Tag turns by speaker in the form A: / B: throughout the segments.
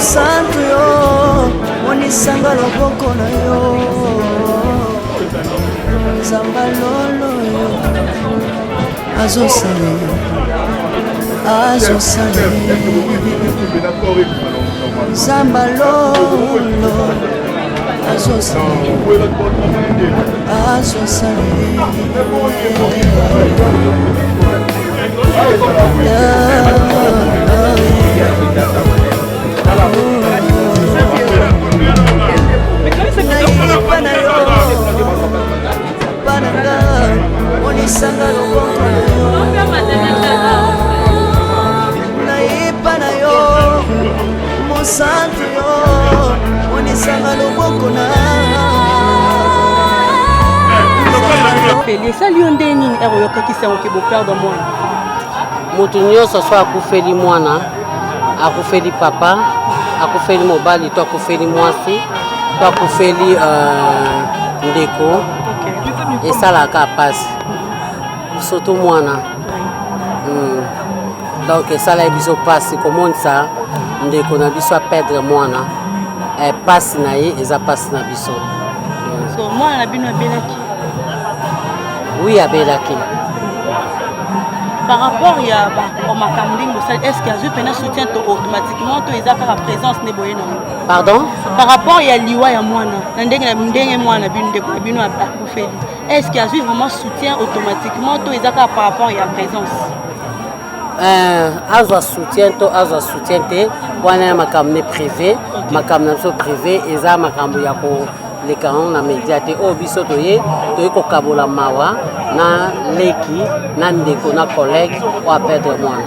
A: Mosantu yo monisanga loboko na yo Zambalolo yo azosale Zambalolo azosale Monisanga loboko naipa na yo Mosantu yo monisanga loboko na
B: Feli sali onde nini eroyokakisa ngo ke beau-père mwana
C: mutu nyonso so akufeli mwana akufeli papa akufeli mobali to akufeli mwasi to akufeli ndeko esalaka pasi surtout mwana donc esala biso pasi komonisa ndeko na biso aperdre mwana pasi na ye eza pasi na biso
B: so mwana na bino abelaki
C: oui abelaki
B: par rapport ya makambo est-ce qu'il y a un soutien automatiquement to ezaka présence ne boye non
C: pardon
B: par rapport ya liwa ya mwana na ndenge mwana bino ndeko bino akufeli est-ce qu'il y a vraiment soutien automatiquement to ezaka par rapport ya présence
C: azwa soutien to azwa soutien te wana ya makambo ne privé makambo na biso privé eza makambo ya ko lekana na media te o biso toye kokabola mawa na leki na ndeko na collègue o aperdre mwana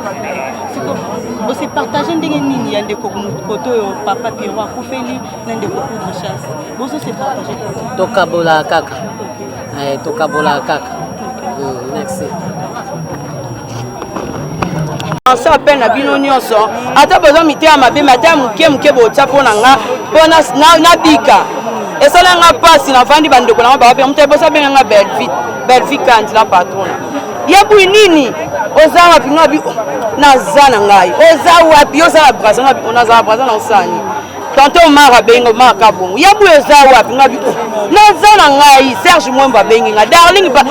B: aussi partager ndenge nini ya ndeko koto yo papa Pierrot akufeli na ndeko poudre chasse boso c'est partager
C: tokabola kaka tokabola kaka merci
D: ansa peine na bino nyonso ata besoin mité ya mabe mata muke botya pona nga pona na bika esala nga pasi na vandi bandeko na ba pe mute bosa benga nga Belfi kandi na patrona yebu nini oza wapi ngabi nazana ngai oza wapi osala brasa ngabi onaza brasa na osani tanto mara benga maka bongo yebu oza wapi ngabi nazana ngai Serge Mwemba bengi nga darling ba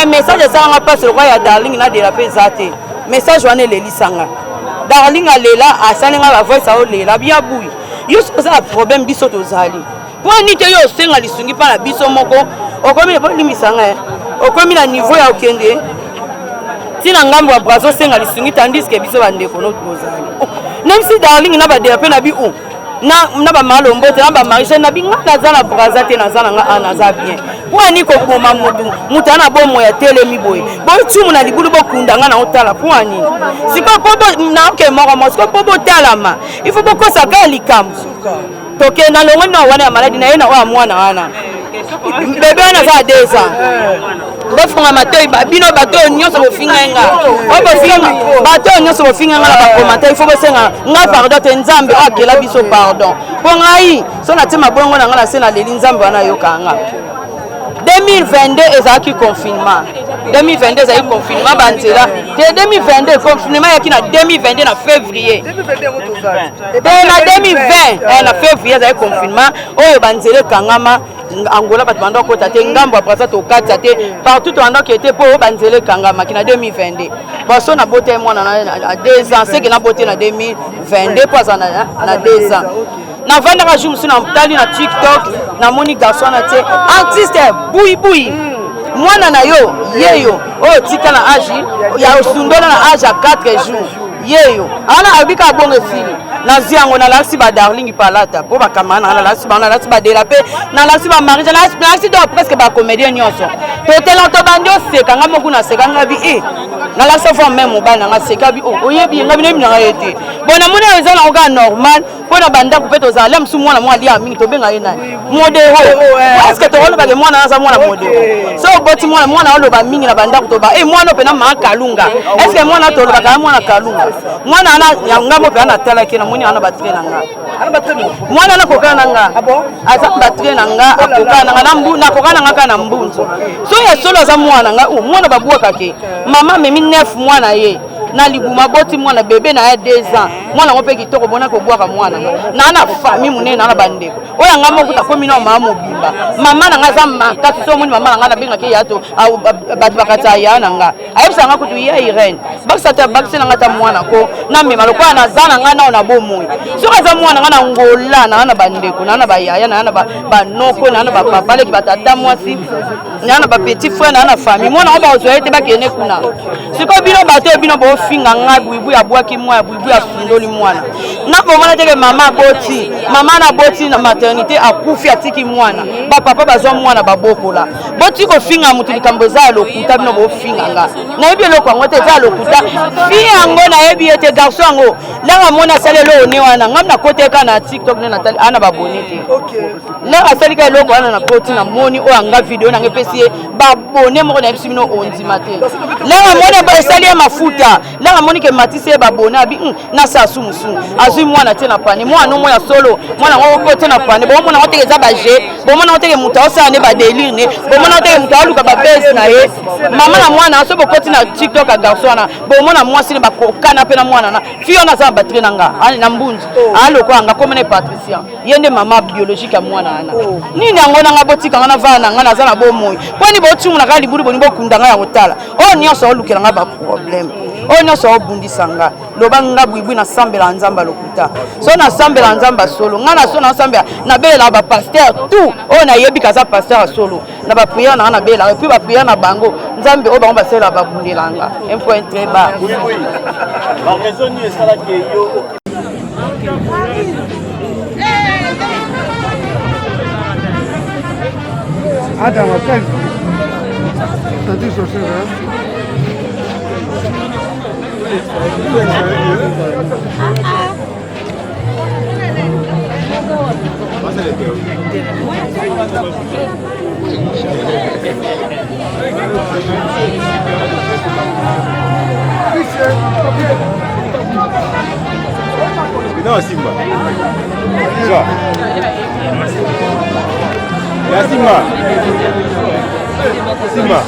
D: message sala nga pasi kwa ya darling na de la pesate message wana lelisanga darling alela asalenga ba voice ao lela bia bui yusu oza problème biso tozali poni te yo senga lisungi pa na biso moko okomi le limisanga okomi na niveau ya okende tina ngambo ya brazo senga lisungi tandis que biso bandeko no tozali même si darling na ba derape na bi na ba malombo te na ba marisha na binga na za na braza te na za na nga ana za bien poni ko boma mutu na bomo ya telemi boy bo tumu na libulu bo kundanga na otala poni siko pobo na ke moko mo siko pobo talama il faut beaucoup ça ka likam toke na longo na wana ya maladi na ye na wa mwana wana bebe wana za 2 ans bofunga matoi bino bato nyonso bofinga nga obofinga bato nyonso bofinga nga na ba commentaire il faut bosenga nga pardon te nzambe akela biso pardon po ngai so na tema bongo na nga na se na leli nzambe wana yokanga 2022 ezaki confinement 2022 ezaki confinement banzela te 2022 confinement yaki na 2022 na février na 2020 na février ezaki confinement oyo banzela kangama Angola bato banda kota te ngambo après ça to kata te partout to anda qui était pour banzela kangama ki na 2022 baso na bote mwana na 2 ans c'est que na bote na 2022 pas na 2 ans na vanda ka jour na mtali na TikTok na moni garçon na te artiste bui mwana na yo yeyo o tika na âge ya osundola na âge à 4 jours yeyo ana abika bongo fili na ziango na lasi ba darling palata po ba kamana na lasi ba delape na lasi ba marija na lasi do presque ba comédien nyonso to tela to bandio seka ngamo kuna seka ngabi na lasi fo même bana nga seka bi oyebi ngabi ne mina yete bona mona ezala oka normal pona banda ku peto za lem su mwana mwali ami to benga yena modero est-ce que to wona ba mwana na za mwana modero so boti mwana olo ba mingi na banda ku to ba mwana pena ma kalunga est-ce que mwana to lo ba mwana kalunga mwana ana ngamo pe ana tala kina muni ana batri na nga mwana na kokana nga asa batri na nga akokana nga na mbu na kokana nga kana mbunzo so ya solo za mwana nga babuaka ke mama memi 9 mwana ye na libuma boti mwana bebe na ya 2 ans mwana ngo pe kitoko bona ko boaka mwana na na famille munene na bandeko oya ngamo kuta komi na mama mobimba mama na nga za makati so moni mama na nga na binga ke yato batu bakata ya na nga ayebisa nga kutu ya Irene bakisata bakisena nga ta mwana ko na mema lokwa na za na nga na ona bomoyi so ka za mwana nga na ngola na bandeko na bayaya na banoko na bapapa leki batata mwasi na petit frère na famille mwana ngo ba ozoete bakene kuna siko bino bato bino bo finga nga buibu ya bwaki mwa buibu ya fundoli mwana na bomona teke mama boti mama na boti na maternité akufi atiki mwana ba papa bazwa mwana babokola boti ko finga mutu likambo za lokuta bino bo finga nga na yebi lokwa ngote za lokuta fi yango na yebi ete garçon yango la mona sale lo ne wana ngamna koteka na TikTok ne natali ana babonete la asali ka loko wana na boti na moni o anga video na ngepesi babone mo na bisimino onzi mate la mona ba sali ya mafuta la moni ke matise babone abi na sasu musu azui mwana tena pani mwana no ya solo mwana ngo tena pani bo mwana ngotekeza baje bo mwana ngoteke muta osane ba délire ne bo mwana ngoteke muta aluka ba base na ye mama na mwana aso bokoti na TikTok a garçon na bo mwana mwasi ne bakokana pe na mwana na fio na za battre nanga ani na mbunzi alo kwa anga komene Patricia yende mama biologique ya mwana ana nini angona nga botika ngana vana ngana za na bomoyi kwani bo tumu na kali buri boni bokunda nga ya kotala o nyonso olukela nga ba problème o nyonso obundisa nga loba nga bwibu na sambela nzamba lokuta so na sambela nzamba solo nga na so na sambela na bela ba pasteur tout o na yebi kaza pasteur solo na ba prière na bela et puis ba prière na bango nzambe o bango ba sela ba bundelanga un point très bas
E: ba raison ni esala ke yo
F: Adam, appelle. T'as dit sur ce
E: non, Simba. Ça. Ya Simba. Simba.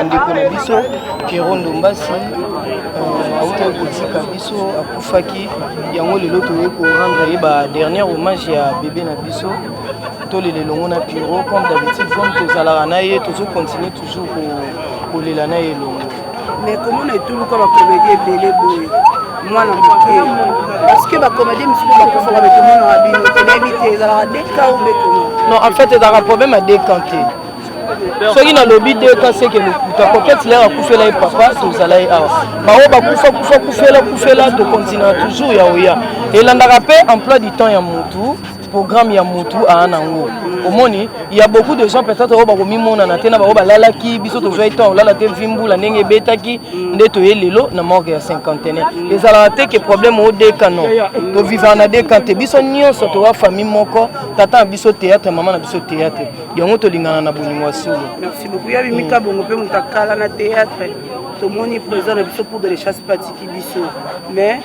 G: ndeko na biso Pierrot Ndombasi auta kotika biso akufaki yango lelo toye ko rendre ba dernier hommage ya bébé na biso tolele longo na Pierrot comme d'habitude comme tozalaka na ye toujours continuer toujours kolela na ye longo.
D: Mais comment on est tout comme la comédie belé boy moi na moké parce que ba comédie monsieur ba ko fa ba tout monde na bino to éviter za des cas ou
G: non en fait il y a un problème à décanter. Ce qui n'a lobby de quand c'est que le coquette là a coupé là et papa tout allait à bah on va couper là de continuer toujours ya et là on a rappelé emploi du temps ya mutu programme ya mutu à anango au moni il y a beaucoup de gens peut-être au bakomi mona na tena ba lala ki biso to joy temps lala te vimbu la ndenge betaki ndeto ye lelo na mort ya cinquantenaire les ala te que problème au décanon to vivre na décanté biso nyonso to wa famille moko tata biso théâtre maman na biso théâtre yango to lingana na boningo solo.
D: Merci beaucoup ya bimika bongo pe mutakala na théâtre to moni président na biso pour de les chasses patiki biso mais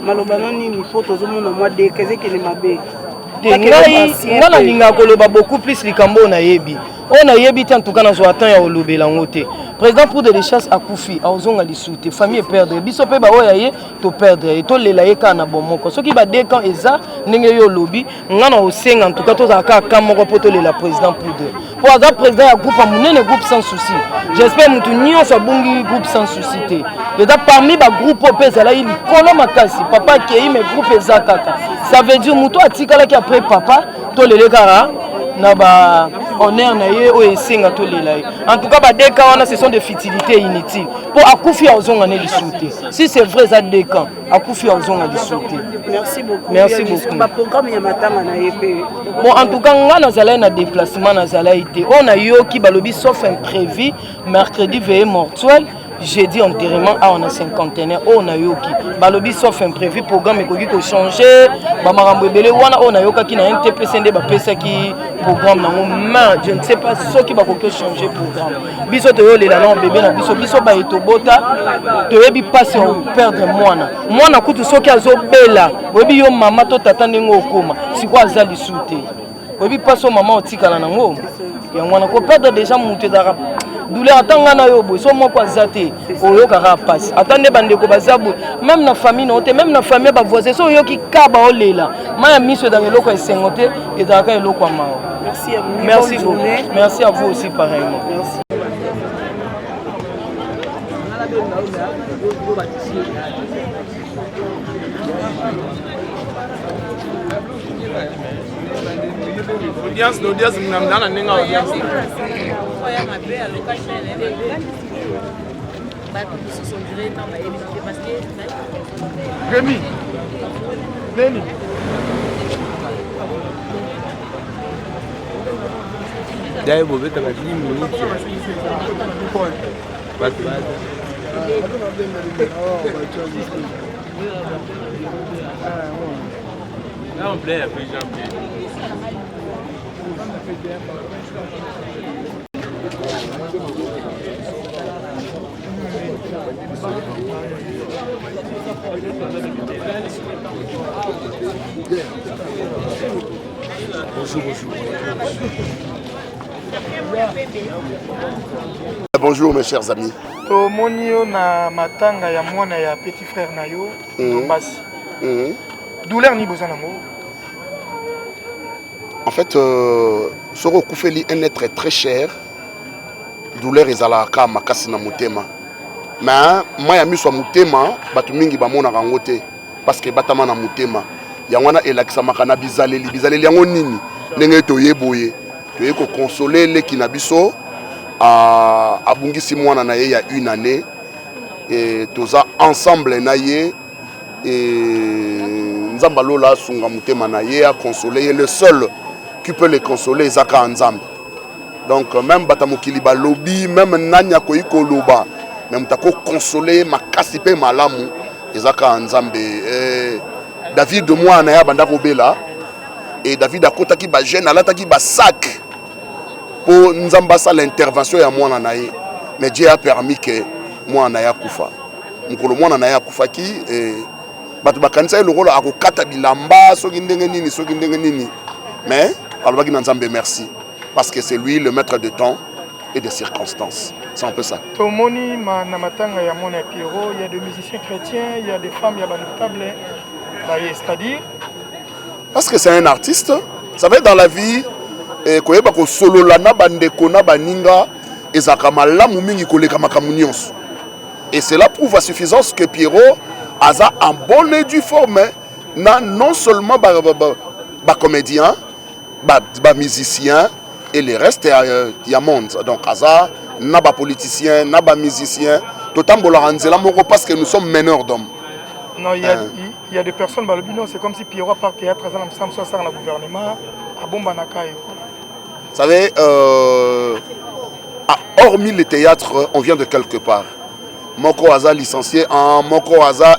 D: malobano ni po to zo mona moi de keze ke ne mabe
G: nga na linga koloba beaucoup plus likambo na yebi on a yebi en tout cas na zo atan ya olobela ngote président pour de les chasses akufi azonga lisute famille perdre biso pe ba oya ye to perdre et to lela ye kana bomoko soki ba de quand eza ndenge yo lobi nga na osenga en tout cas to za ka kamoko poto lela président pour avoir président ya groupe amunene groupe sans souci j'espère mutu nyo sa bungi groupe sans souci te et parmi ba groupe opeza la il kolo makasi papa ki me groupe eza kaka ça veut dire mutu atikala ki après papa to lele kara na ba honneur na ye o esenga to lela en tout cas ba deux camps wana ce sont des futilités inutiles pour akufi ozonga ne lisute si c'est vrai ça deux camps akufi ozonga lisute.
D: Merci beaucoup.
G: Merci beaucoup.
D: Ba programme ya matanga na yepe
G: bon en tout cas nga nazala na déplacement nazala été on a yoki balobi sauf imprévu mercredi veillée mortuelle jeudi enterrement à on a cinquantenaire on a yoki balobi sauf imprévu programme ekoki ko changer ba marambo ebele wana on a yoka ki na NTPC nde ba pesa ki programme nango mais je ne sais pas ce qui va ko changer programme biso to yolela na bébé na biso ba etobota to yebi passe on perdre mwana kutu soki azobela oyebi yo mama to tata ndenge okoma siko azali sute oyebi passe mama otikala nango ya mwana ko perdre déjà mutu ezaka douleur atanga na yo boy so moko azate oyokaka passe atande bandeko bazabu même na famille no te même na famille ba voisin so yoki kaba olela maya miso dans eloko esengote ezaka eloko mawo. Merci beaucoup. Merci à vous aussi pareillement. Merci.
E: L'audience mnamdana nenga audience. Rémi. Rémi. D'ailleurs, vous êtes à 10 minutes. Là, on plaît, après janvier.
H: Bonjour mes chers amis.
F: Tomonio na matanga ya mwana ya petit frère nayo Ndombasi. Douleur ni besoin nango.
H: En fait, Soro Koufeli un être très cher. Douleur ezalaka makasi na motema. Mais moi ya miso motema batu mingi ba mona rangote parce que batama na motema. Yangwana elakisa makana bizaleli yango nini ndenge toyeboye. Toye ko consoler les kinabiso abungisi mwana na ye ya une année et toza ensemble na ye et nzamba lola sunga motema na ye a consoler le seul qui peut les consoler ezaka nzamba. Donc même batamokili ba lobby même nanya ko ikoloba mais mutako consoler makasi pe malamu ezaka nzambe. David de moi na ya banda kobela et David akotaki ba jeune alataki ba sac pour nzamba sa l'intervention ya mwana na ye, mais Dieu a permis que mwana ya kufa mukolo mwana na ya kufa ki batu bakanisa le rôle akokata bilamba soki ndenge nini mais alobaki na nzambe merci parce que c'est lui le maître de temps et des circonstances. C'est un peu ça.
F: Tomoni na matanga ya mwana Pierrot, il y a des musiciens chrétiens, il y a des femmes, il y a des notables. C'est-à-dire
H: parce que c'est un artiste, ça va être dans la vie koyeba ko solo la na bandeko na baninga ezaka malamu mingi koleka makamu nyonso. Et cela prouve à suffisance que Pierrot a en bonne et due forme non seulement ba comédien, ba musicien et le reste il y a monde. Donc aza na ba politicien, na ba musicien, totambola ranzela moko parce que nous sommes meneurs d'hommes.
F: Non, il y a des personnes, c'est comme si Pierrot part théâtre, ça dans le gouvernement, à Bombanakaï.
H: Vous savez, hormis le théâtre, on vient de quelque part. Moko Aza licencié en, Moko Aza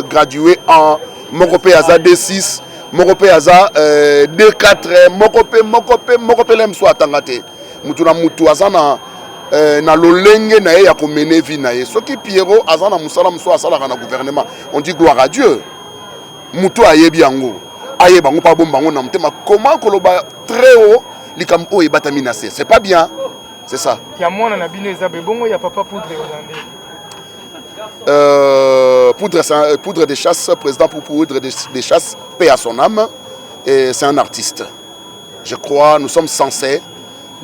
H: gradué en, Moko Pe Aza D6, Moko Pe Aza D4, Moko Pe lem soit tangate. Mutuna mutu Aza na lolenge na ye ya komene vi na ye. Soki Pierrot Aza na musala muso asala na gouvernement, on dit gloire à Dieu. Mutu ayebi yango. Ayeba ngo pa bomba ngo na mutema. Comment koloba très haut likam o ebatamina c'est pas bien. C'est ça.
F: Il y a mwana na bino eza bongo ya papa poudre
H: poudre des chasses, président pour poudre des chasses, paix à son âme. Et c'est un artiste. Je crois, nous sommes censés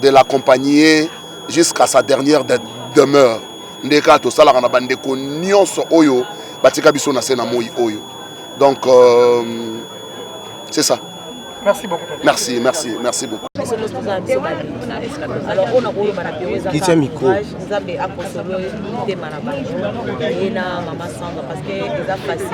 H: de l'accompagner jusqu'à sa dernière demeure. Ndeka to sala kana bandeko nyonso oyo batika biso na sena moi oyo. Donc c'est ça.
F: Merci beaucoup.
H: Merci beaucoup.
I: Alors on a eu micro. Parce que les facile.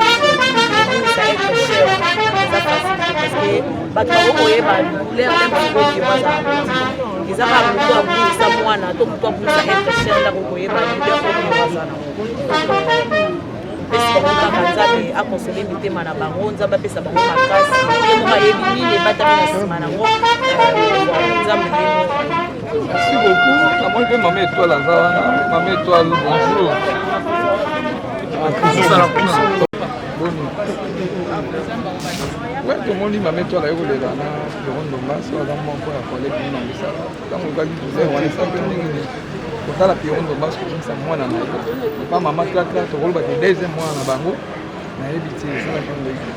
I: A consommer mitema na bango nzamba pesa bango makasi et moi yebi ni bata na sima na ngo nzamba
J: merci beaucoup amoni pe maman étoile azawana maman étoile bonjour ouais tout le monde maman étoile ayo lela na yondo maso aza moko ya collègue na misala tango ba bi wana sa pe ndingi kotala pe yondo maso komisa mwana na yo pa mama klaka to koloba ke deuxième mwana na bango na yebi ti sala pe ndingi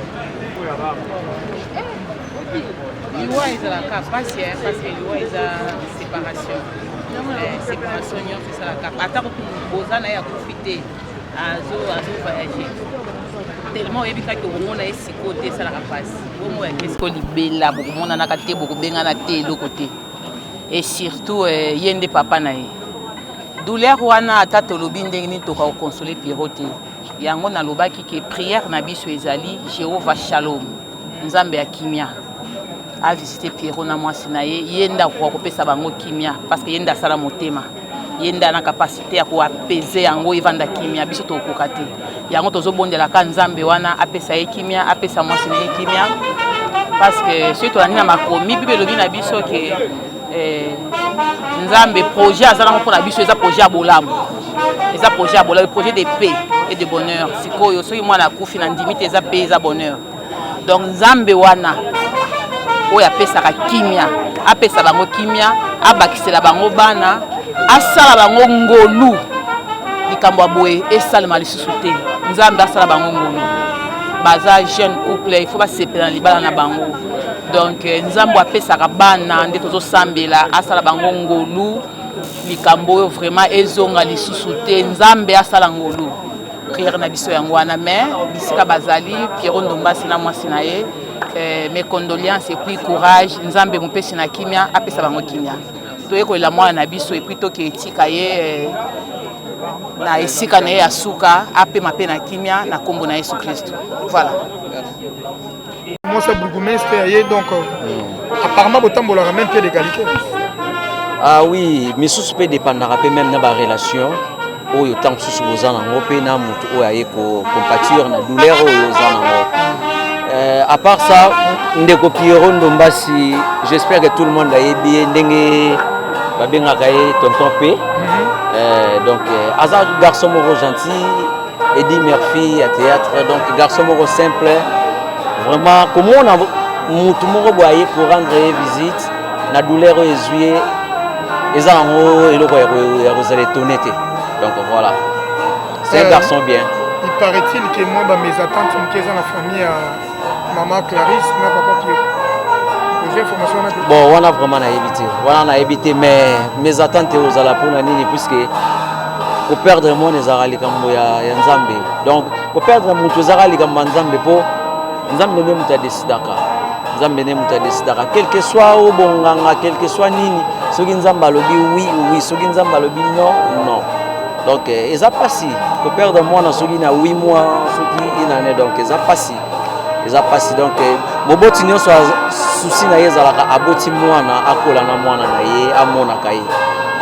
K: liwa ezalaka pasi parce que liwa eza séparation séparation nyonso esalaka ata boza na ye akufi te azo voyage tellement oyebi kaki okomona ye siko te esalaka pasi bomo ya kesiko libela bokomonanaka te bokobengana te eloko te et surtout ye nde papa na ye douleur wana ata tolobi ndenge nini toka kokonsole Pierrot te yango nalobaki ke prière na biso ezali Jéhovah Shalom nzambe ya kimia a visité Pierrot na mwasi na ye yenda kwa kopesa bango kimia parce que yenda sala motema yenda na capacité ya ko apaiser yango evanda kimia biso to kokate yango tozobondela ka nzambe wana apesa ye kimia apesa mwasi na ye kimia parce que surtout na makomi bible lobi na biso ke nzambe projet azala ko na biso eza projet ya bolamu eza projet ya bolamu projet de paix et de bonheur sikoyo soki mwana akufi na ndimite eza paix eza bonheur donc nzambe wana oyo apesaka kimia apesa bango kimia abakisela bango bana asala bango ngolu likambo ya boye esalema lisusu te nzambe asala bango ngolu baza jeune couple il faut basepela na libala na bango donc nzambe apesaka bana nde tozosambela asala bango ngolu likambo oyo vraiment ezonga lisusu te nzambe asala ngolu prière na biso yango wana mais bisika bazali Pierrot Ndombasi na mwasi na ye mes condoléances et puis courage nzambe mupesi na kimia apesa bango kimia toyekolela mwana na biso et puis toke etika ye na esika na ye ya suka apema pe na kimia na kombo na Yesu Christ. Voilà.
F: Moi c'est bourgmestre aye donc apparemment botambolaka même pied d'égalité.
L: Ah oui, mais ça peut dépendre même de la relation. oyo tant mosusu boza nango mpe na moto oyo aye compatir na douleur oyo oza nango. À part ça, ndeko Pierrot Ndombasi, j'espère que tout le monde a bien ndenge babengaka ye tonton P. Donc Azar garçon moro gentil, Eddie Murphy à théâtre, donc garçon moro simple. Vraiment comment on a mutu moko boye pour rendre visite na douleur ezuye ezango eloko ya rozale tonete. Donc voilà. C'est un garçon bien.
F: Il paraît-il que moi mes attentes sont que dans la famille maman Clarisse, mais papa Pierrot. J'ai information là.
L: Bon, on a vraiment évité. On a évité, mais mes attentes aux Alapona nini puisque pour perdre mon ezara likambo ya Nzambe. Donc pour perdre mon ezara likambo Nzambe po Nzambe ne muta desidaka. Nzambe ne muta desidaka. Quel que soit au bonganga, quel que soit nini, soki Nzamba lobi oui, soki Nzamba lobi non. Donc eza passé. Pour perdre mon soki na 8 mois, soki une année donc eza passé. Eza passé donc boboti nyonso souci na yezalaka aboti mwana akola na mwana na ye amona kai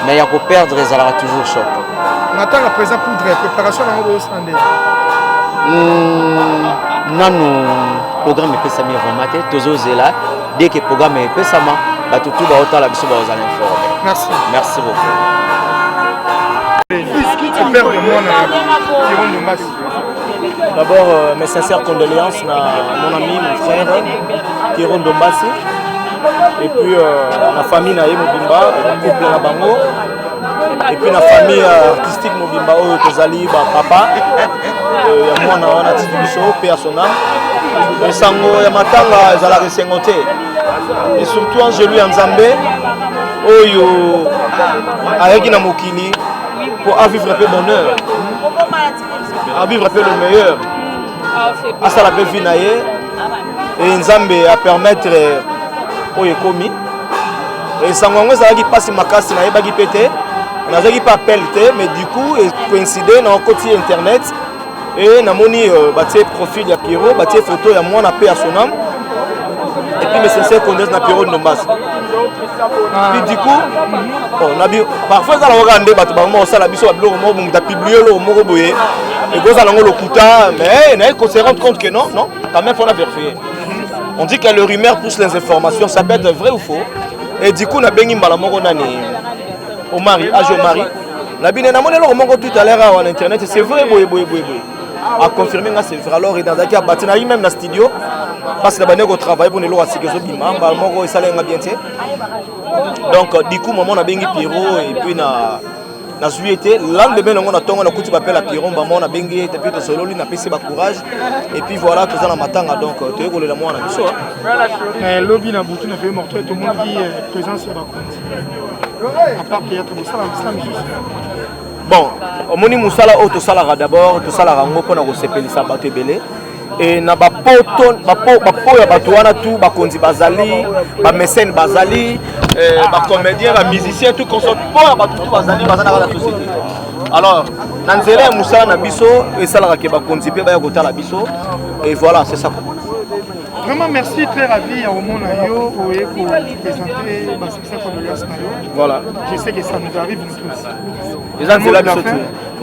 L: mais ya ko perdre ezalaka toujours choc.
F: On attend la présent pour préparation na ngo sande.
L: Nanu programme epesami vraiment te tozozela dès que programme epesama bato tout ba otala biso ba ozala informé. Merci beaucoup.
F: Le père de mwana Pierrot Ndombasi.
M: D'abord, mes sincères condoléances à mon ami, mon frère, Pierrot Ndombasi. Et puis, la famille Naye Mobimba, le couple Nabango. Et puis, la famille artistique Mobimba, Kozali, papa. Moi, on a Tibiso, paix à son âme. Et Sango, Yamatanga, Zala Resengote. Et surtout, Angelu Nzambe, Oyo, Aregina Mokili, pour vivre un peu bonheur. À vivre un peu le meilleur. À ça la paix vinaye et Nzambe à permettre au économie. Et Sangongo ça qui passe ma casse na yeba qui pété. On a qui pas appelé mais du coup coïncider dans côté internet et na moni batie profil ya Pierrot, batie photo ya moi na paix à son âme. Et puis mes sincères connaissent na Pierrot Ndombasi. Puis du coup on a parfois ça la regarder bato ba mo ça la biso ba blog mo bu ta publier lo mo boye. Et vous allez le couta, mais on se rend compte que non, quand même, il faut la vérifier. On dit que le rumeur pousse les informations, ça peut être vrai ou faux. Et du coup, on a bien dit au mari, au mari. On a bien dit tout à l'heure en internet, c'est vrai, à confirmer que c'est vrai. Alors, dans un cas, on a même dans le studio, parce que on a travaillé pour nous, donc, du coup, on a bien dit Pierrot et puis na juillet lendemain on a tongo na kuti appelle à Pierrot on a bengi depuis de solo lui na pc ba courage et puis voilà tout ça na matanga donc tu es collé la moi na biso
F: mais lobby na butu na fait mortel tout le monde qui présence ya ba compte à part théâtre ça
M: bon omoni musala auto sala d'abord tout sala rango pona ko sepelisa bato belé et na ba poto ya bato wana tout ba konzi bazali ba mécène bazali ba comédien ba musicien tout consort pour ba tout bazali bazana la société. Alors nanzela musala na biso et sala ka ba konzi pe ba ya kota la biso et voilà c'est ça.
F: Vraiment merci, très ravi à Omo Nayo pour présenter ma succès comme Elias Nayo.
M: Voilà.
F: Je sais que ça nous arrive nous tous.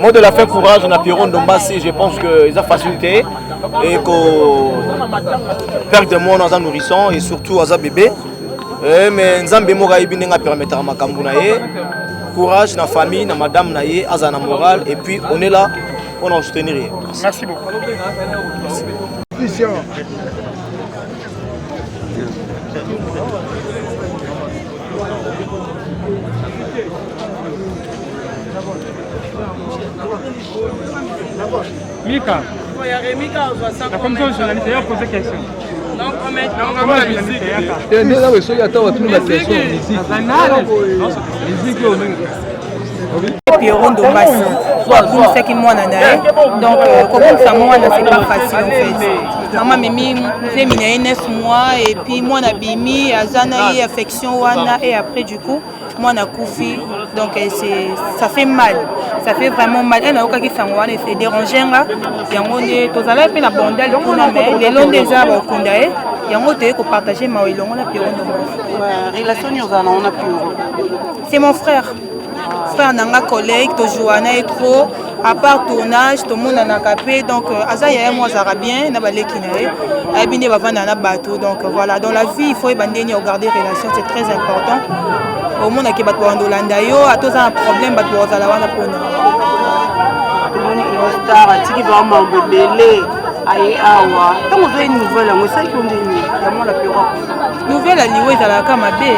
M: Mot de la fin, courage, on a Pierrot Ndombasi, je pense qu'ils ont facilité et qu'on perd de monde dans un nourrisson et surtout dans un bébé. Mais Nzambe Moga Ibinenga permettra à Makambu Naye. Courage, na famille, na madame Naye, Azana moral et puis on est là pour nous soutenir.
F: Merci beaucoup. Merci. Mika, la commission journaliste a posé question.
N: Pierrot Ndombasi, c'est qui moi donc comment ça moi c'est pas facile en fait. Maman Mimi, j'ai mis 9 mois et puis moi na bimi azana et affection wana et après du coup moi na koufi donc ça fait mal, ça fait vraiment mal. Elle a aucun qui s'envoie et c'est dérangeant là. Yango ne tozala pe na bondel pour na mais les longs des arbres kondae yango te ko partager ma elongo na Pierrot Ndombasi.
B: Relation nous on a plus.
N: C'est mon frère. frère nanga collègue tojoana et trop à part tournage tout le monde en a capé donc aza ya moi ça bien na baleki na ye abine bavanda na bateau donc voilà dans la vie il faut ebandeni regarder relation c'est très important au monde qui bat pour Ndolanda yo a tous un problème bat pour zala wana pona
B: tomoni star atiki vraiment bebele aye awa ntango ozoye nouvelle yango esalaki yo ndeni ya mwana piro
N: nouvelle aliwo ezalaka mabe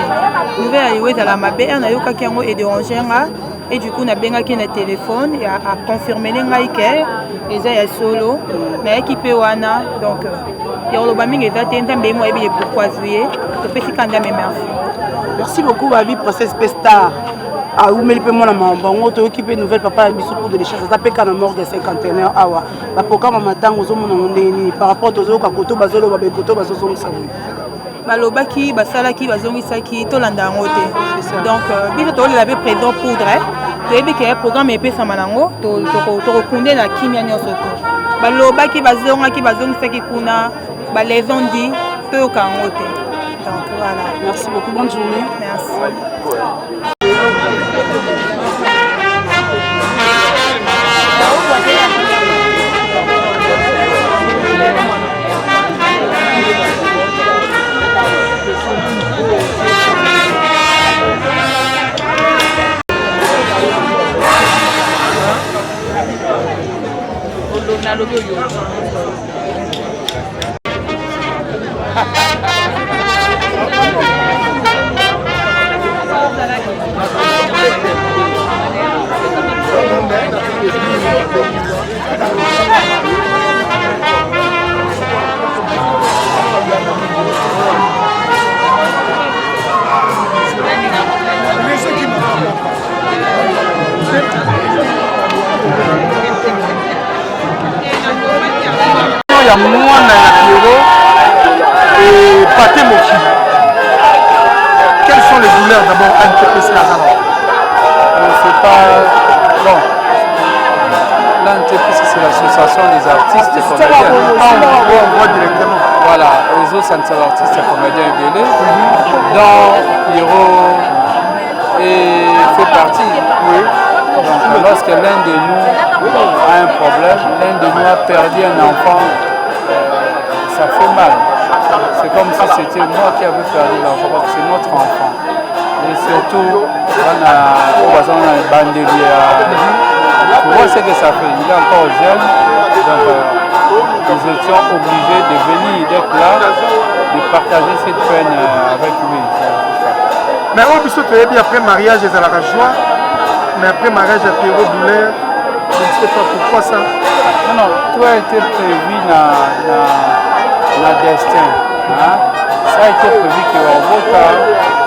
N: nouvelle aliwo ezala mabe nayokaki yango edérange nga et du coup nabengaki na téléphone a confirmé ngai ke eza ya solo nayaki mpe wana donc ya koloba mingi eza te nzambe ye mo ayebi ye pourquoi zuye topesi kanda me
B: merci beaucoup babi process mpe star aumeli mpe mwana bango toyoki mpe nouvelle papa ya biso pour de les choses aza mpe ka na morgue ya cinquantenaire awa bapokama matango ozomona ngo ndeni par rapport tozoyoka koto bazoloba bekoto bazozongisa boye
N: balobaki basalaki bazongisaki tolanda yango te donc biso tokolela mpe président poudre toyebi ke programme epesama nango tokokunde na kimia nyonso to balobaki bazongaki bazongisaki kuna balaison di toyoka yango te donc voilà
B: merci beaucoup bonne journée
N: merci
F: ya mwana ya Pierrot et Pathé Moki. Quelles sont les douleurs d'abord à NTPC Lazaro?
J: C'est pas... Bon. L'NTPC, c'est l'association des artistes et comédiens.
F: On voit directement.
J: Voilà, les autres centres artistes et comédiens et dont Pierrot fait partie. Oui. Donc lorsque l'un de nous a un problème, l'un de nous a perdu un enfant, ça fait mal. C'est comme si c'était moi qui avais perdu l'enfant, parce que c'est notre enfant. Et surtout, on a un bandelier. Pour moi, c'est que ça fait. Il est encore jeune, donc nous étions obligés de venir, d'être là, de partager cette peine avec lui.
F: Mais au biso toyebi après mariage ezala la joie, mais après mariage à Pierrot douleur, je ne sais pas pourquoi ça.
J: Non, tout a été prévu dans le destin. Hein? Ça a été prévu que Robota,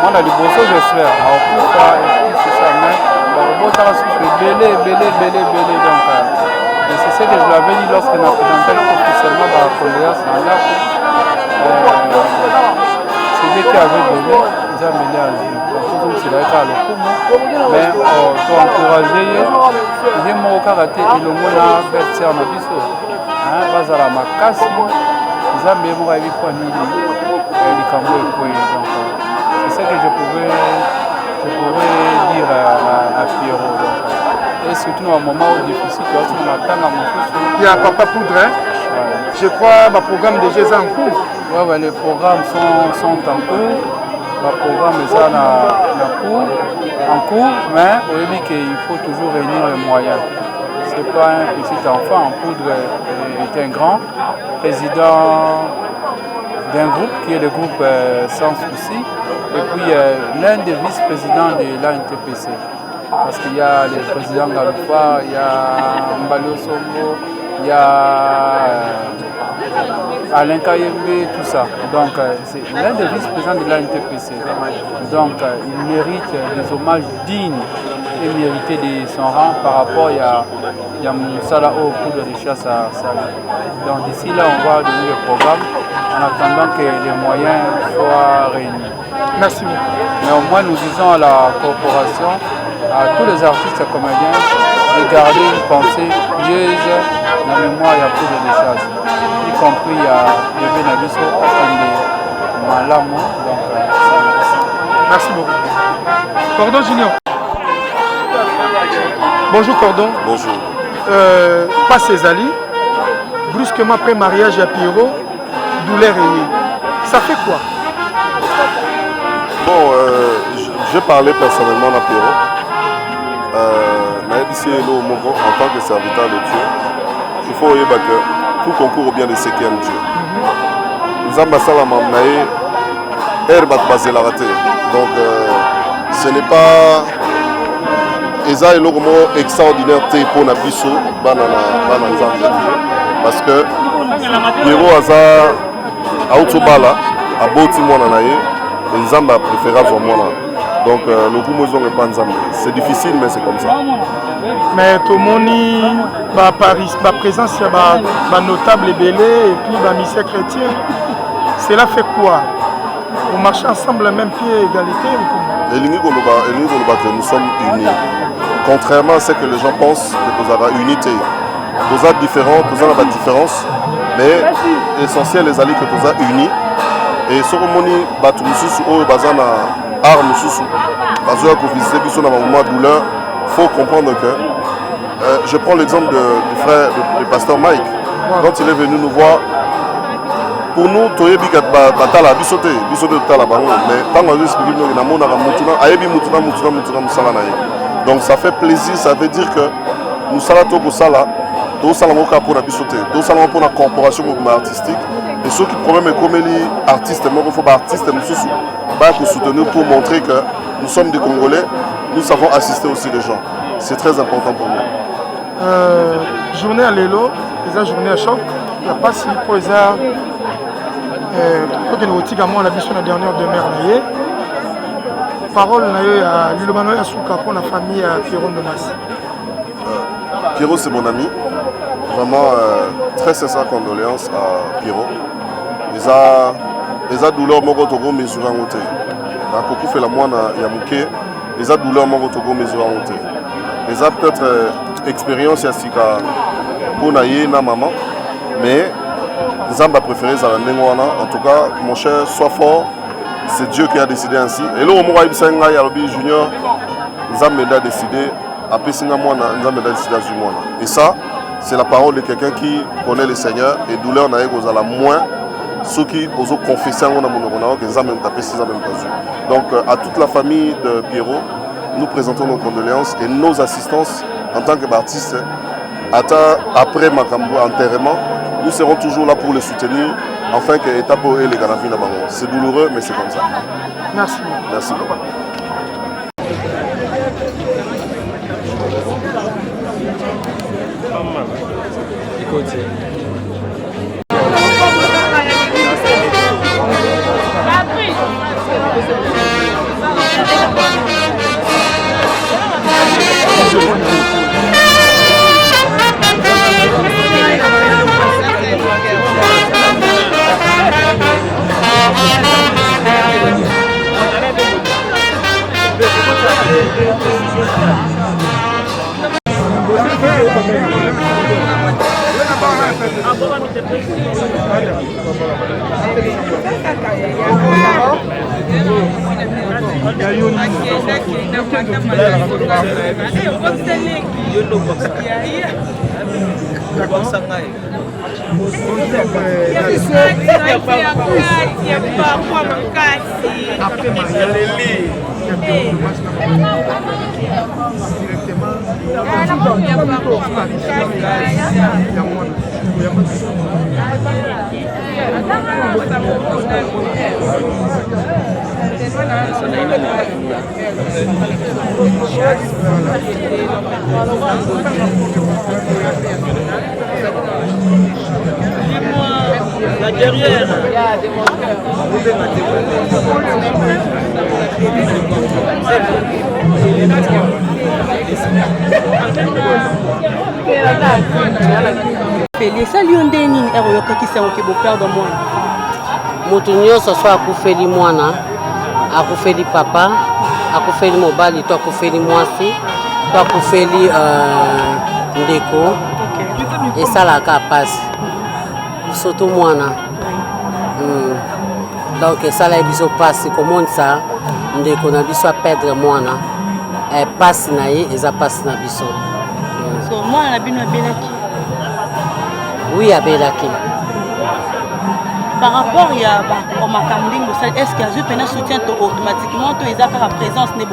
J: moi dans le bosso j'espère, Robota et tout ça, mais Robota a souffert belé, donc c'est ce que je l'avais dit lorsqu'on a présenté officiellement par la condoléance en là. C'est Dieu qui avait donné, ils ont mené à vie. Donc c'est là qu'à l'eau, mais pour encourager, il y a mon karaté et le monde a versé en abisso. Bazala makasi, ils ont mis mon avis pour nous. C'est ça que je pourrais dire à Pierrot. Et surtout dans un moment difficile, on attend à mon fils.
F: Il y a Papa Poudre, hein? Je crois que le programme déjà est en cours.
J: Oui, les programmes sont en cours. Le programme est en cours, mais on dit qu'il faut toujours réunir les moyens. Ce n'est pas un petit enfant. Poudre est un grand président d'un groupe qui est le groupe Sans Souci, et puis l'un des vice-présidents de l'ANTPC. Parce qu'il y a le président Galoufa, il y a Mbalo Sombo, il y a Alain Kayembe, tout ça. Donc c'est l'un des vice-présidents de l'ANTPC. Donc il mérite des hommages dignes et mérités de son rang par rapport à Moussala au coup de chasse à Salah. Donc d'ici là, on va donner le programme en attendant que les moyens soient réunis.
F: Merci beaucoup.
J: Mais au moins, nous disons à la corporation, à tous les artistes et comédiens, de garder une pensée pieuse dans la mémoire de Poudre de chasse. Y compris il y a le Benabiso, de Malamo. Donc,
F: merci beaucoup. Pardon, Junior. Bonjour Cordon.
O: Bonjour.
F: Pas Césali. Brusquement après mariage à Pierrot, douleur et ça fait quoi?
O: Bon, j'ai parlé personnellement à Pierrot. En tant que serviteur de Dieu, il faut que tout concourt au bien de ceux qui aiment Dieu. Nous avons donc ce n'est pas extraordinaire pour la biso parce que Pierrot a autobala a boti mwana na ye nzamba a préféré avoir mwana. Donc le goût n'est pas nzamba. C'est difficile mais c'est comme ça.
F: Mais tout le monde ma présence il notable belé et puis ma mission chrétien. Cela fait quoi? Vous marchez ensemble le même pied égalité ou
O: que nous sommes unis. Contrairement à ce que les gens pensent que nous avons unité. Nous avons différents, nous avons des différences, mais l'essentiel les alliés que nous avons unis. Et ce que nous avons basana arme sous parce que visiter biso dans un moment de douleur, faut comprendre que je prends l'exemple du frère du pasteur Mike. Quand il est venu nous voir, pour nous toyebi kat batala bisoté tala bango mais tant que expliquer nous na mona mutuna ayebi mutuna musala na ye. Donc ça fait plaisir, ça veut dire que nous salato ko sala to sala moka pour la bisoté to sala pour la corporation artistique et ceux qui problème comme les artistes moi il faut pas artistes mususu ba ko soutenir pour montrer que nous sommes des Congolais, nous savons assister aussi les gens. C'est très important pour nous.
F: Journée à l'élo, les journée à choc, il n'y a pas si pour les quand on est au la mission la dernière demeure là, parole à l'Ilomano et à Souka pour la famille Pierrot Ndombassi.
O: Pierrot c'est mon ami, vraiment très sincère condoléances à Pierrot. Les a douleur mon rotogo mesurant au thé. La coco fait la moine à Yamouké, les a douleur mon rotogo mesurant au thé. Les a peut-être expérience yasika pour naïe na maman, mais Zamba préféré Zalandengwana. En tout cas, mon cher, sois fort. C'est Dieu qui a décidé ainsi. Et là, au moment où Yalobi Junior, Zamba a décidé, après Singamwana, Zamba a décidé à Zumwana. Et ça, c'est la parole de quelqu'un qui connaît le Seigneur. Et douleur n'a pas la moins. Ceux qui osent confesser en Monogona, que Zamba a tapé 6 ans même pas. Donc, à toute la famille de Pierrot, nous présentons nos condoléances et nos assistances en tant qu'artistes. Après Makambo enterrement, nous serons toujours là pour les soutenir, afin que l'État et les Ganafi n'abango. C'est douloureux, mais c'est comme ça.
F: Merci.
O: Merci beaucoup.
A: La derrière.
P: esali yo nde nini ere oyokakisa yango ke boperdre mwana
C: moto nyonso so akufeli mwana akufeli papa akufeli mobali to akufeli mwasi to akufeli ndeko esalaka pasi surtout mwana donc esala biso pasi komonisa ndeko na biso aperdre mwana passe na ye eza passe na biso.
P: Moi na bino abelaki.
C: Oui, abelaki.
P: Par rapport à est-ce qu'il y a un soutien automatiquement à présence de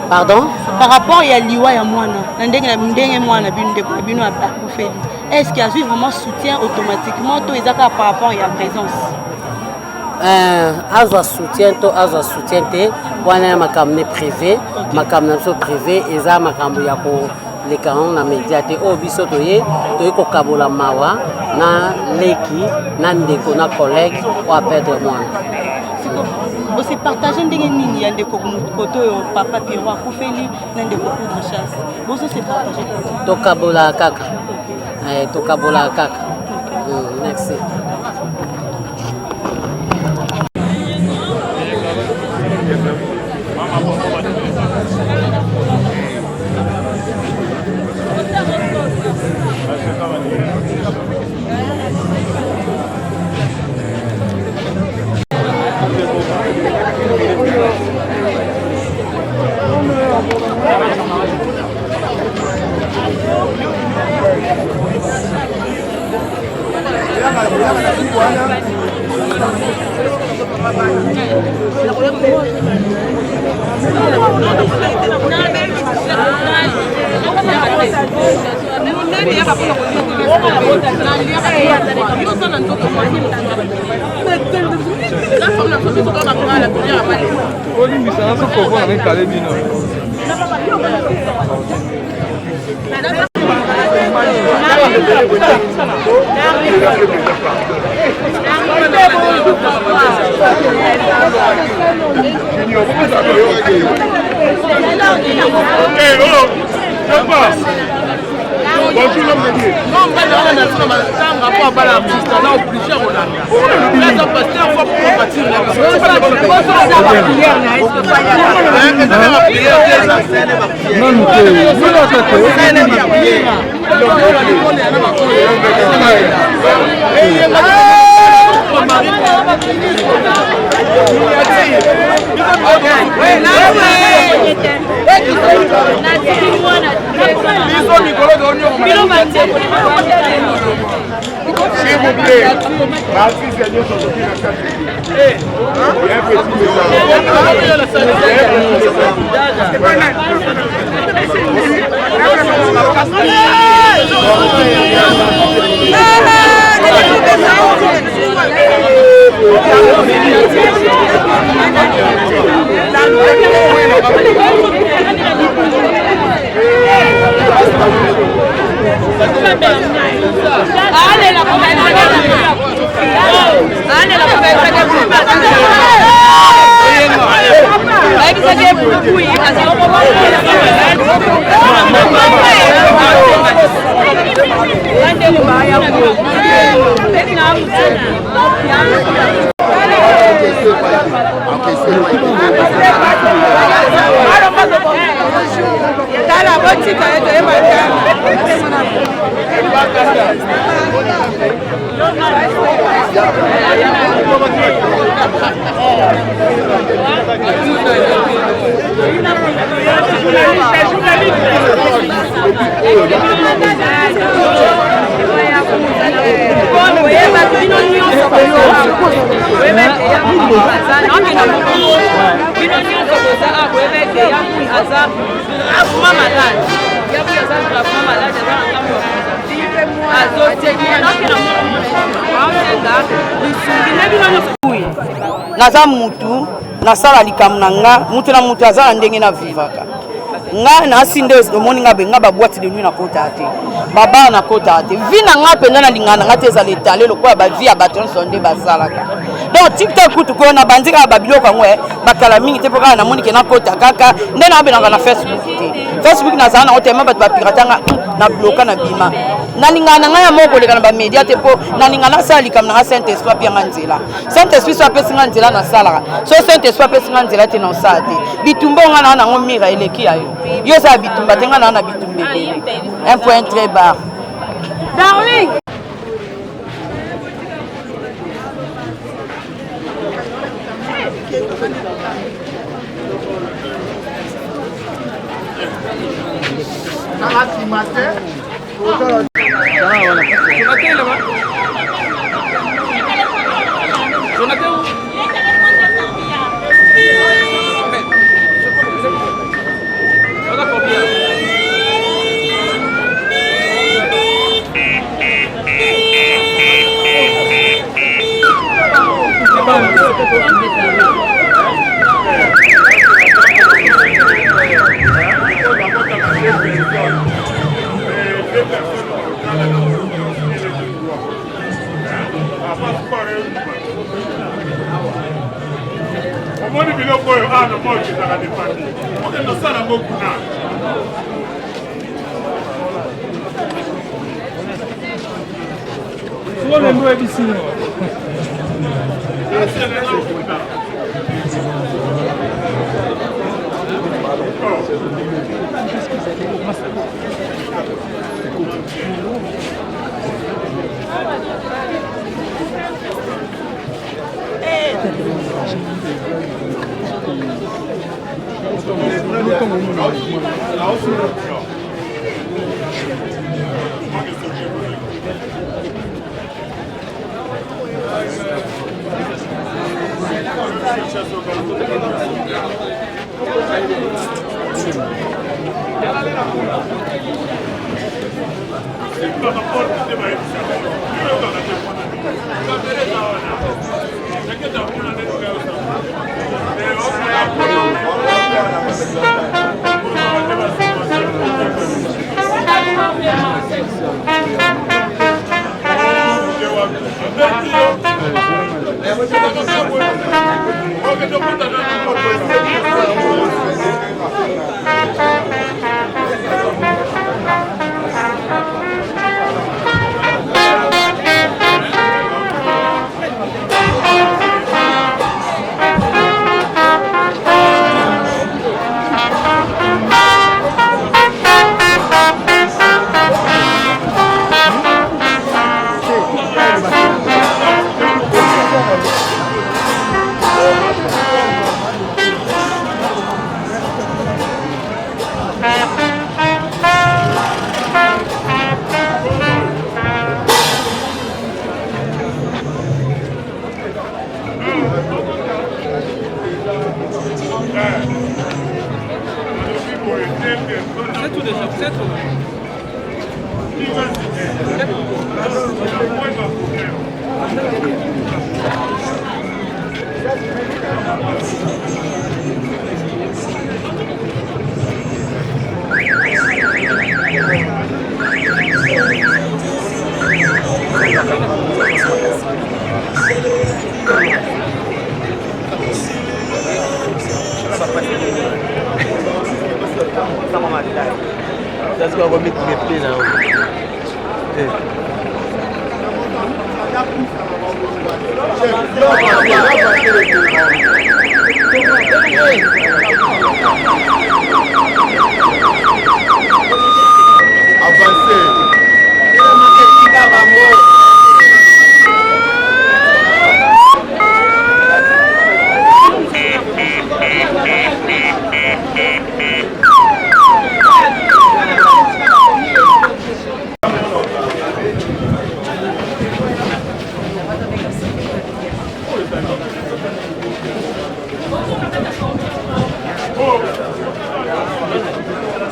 C: pardon?
P: Par rapport à Liwa et moi, est-ce qu'il y a vraiment soutien automatiquement par rapport à la présence?
C: Azwa soutien te wana makamne privé makamna privé eza makambo ya ko lekana na média te o biso toye ko kabola mawa na leki na ndeko na collègue ou à perdre moi.
P: Vous se partagez ndenge nini ya ndeko koto papa Pierrot akufeli na ndeko de chasse. Vous se partagez
C: to kabola kaka. To kabola kaka. Merci.
F: S'il vous plaît, ma fille Seigneur sont sortis dans sa vie. Il y a un petit
D: naza mutu nasala likambo na nga mutu na mutu azala ndenge na vivaka nga nasi nde omoni nga benga baboîte de nuit na kota te baba na kota te vi na nga penza na lingana nga te ezala etale lokola bavi ya bato nyonso nde basalaka donc tiktok kutu koyo na bandi kaka babiloko yango bakala mingi te mpo kaka namoni ke nakota kaka nde nabenaka na facebook te facebook nazala nango tema bato bapiratanga na bloka na bima nalingana na ngai ya moko koleka na bamedia te mpo nalingana nasala likambo na nga saint esprit apianga nzela saint esprit so apesi nga nzela nasalaka so saint esprit apesi nga nzela te naosala te bitumba nga na nango mira eleki ya yo yo osala bitumba te nga na bitumba ebele un point très bas darling
Q: omoni biloko oyo ana moi ezaka depandi okende osala ngo kuna
J: olembo ebisino
E: That's why we're making a play now.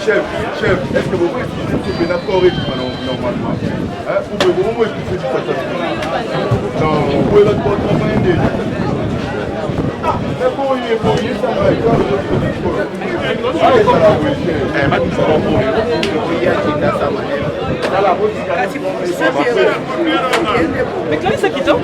Q: Chef, est-ce que vous pouvez utiliser d'accord normalement? Vous pouvez utiliser ça? Non, vous pouvez le travailler. C'est pour y ça va être mais quand ça qui tombe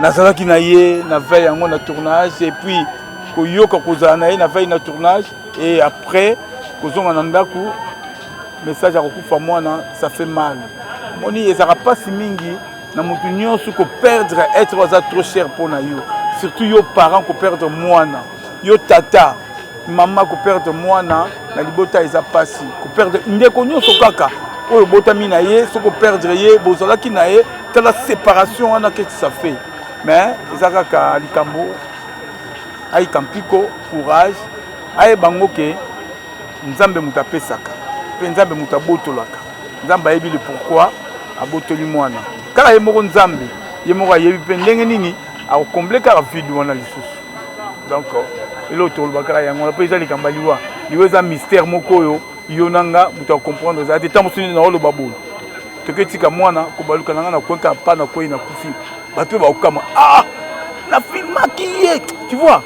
J: nazalaki na ye na veille yango na tournage et puis koyoka kozala na ye na veille na tournage et après kozonga na ndako message ya kokufa mwana ça fait mal moni ezaka pasi mingi na mutu nyonso ko perdre être oza trop cher pona yo surtout yo parents ko perdre mwana yo tata mama ko perdre mwana na libota eza pasi ko perdre ndeko nyonso kaka oyo botami na ye soko perdre ye bozalaki na ye tala séparation wana qu'est-ce que ça fait mais ezaka ka likambo ai kampiko courage ai bango ke nzambe mutapesaka pe nzambe mutabotolaka nzambe ayebi le pourquoi abotoli mwana kala ye moko nzambe ye moko ayebi pe ndenge nini akokomble kaka vide wana lisusu donc elo tolobaka yango pe eza likambo liwa liwa eza mystère moko oyo yo nanga muta comprendre eza te tambo suni na oloba bolo toketika mwana kobaluka nanga na kwenka pa na koyi na kufi bato ba okama na filmaki ye tu vois